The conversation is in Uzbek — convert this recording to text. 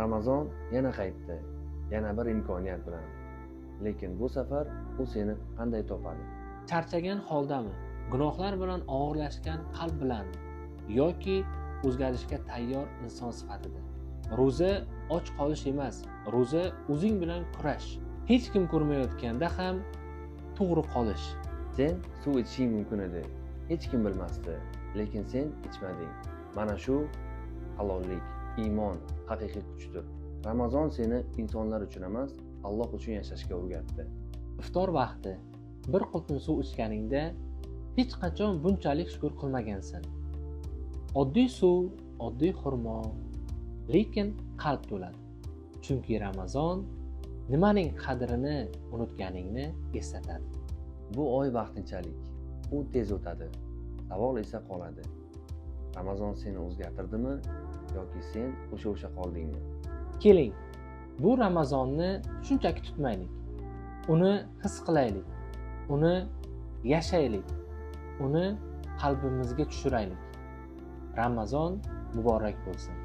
Ramazon yana qaytdi, yana bir imkoniyat bilan. Lekin bu safar u seni qanday topadi? Charchagan holdami? Gunohlar bilan og'irlashgan qalb bilanmi? Yoki o'zgarishga tayyor inson sifatida? Ro'za och qolish emas, ro'za o'zing bilan kurash. Hech kim ko'rmayotganda ham to'g'ri qolish. Sen suv ichishing mumkin edi, hech kim bilmasdi, lekin sen ichmading. Mana shu halollik, iymon, haqiqiy kuchdir. Ramazon seni insonlar uchun emas, Alloh uchun yashashga o'rgatdi. Iftor vaqti bir qultum suv ichganingda hech qachon bunchalik shukr qilmagansan. Oddiy suv, oddiy xurmo, lekin qalb to'ladi. Chunki Ramazon nimaning qadrini unutganingni eslatadi. Bu oy vaqtinchalik, u tez o'tadi. Savol esa qoladi. Ramazon seni o'zgartirdimi yoki sen o'sha qoldingmi? Keling, bu Ramazonni shunchaki tutmaylik. Uni his qilaylik, uni yashaylik, uni qalbimizga tushiraylik. Ramazon muborak bo'lsin.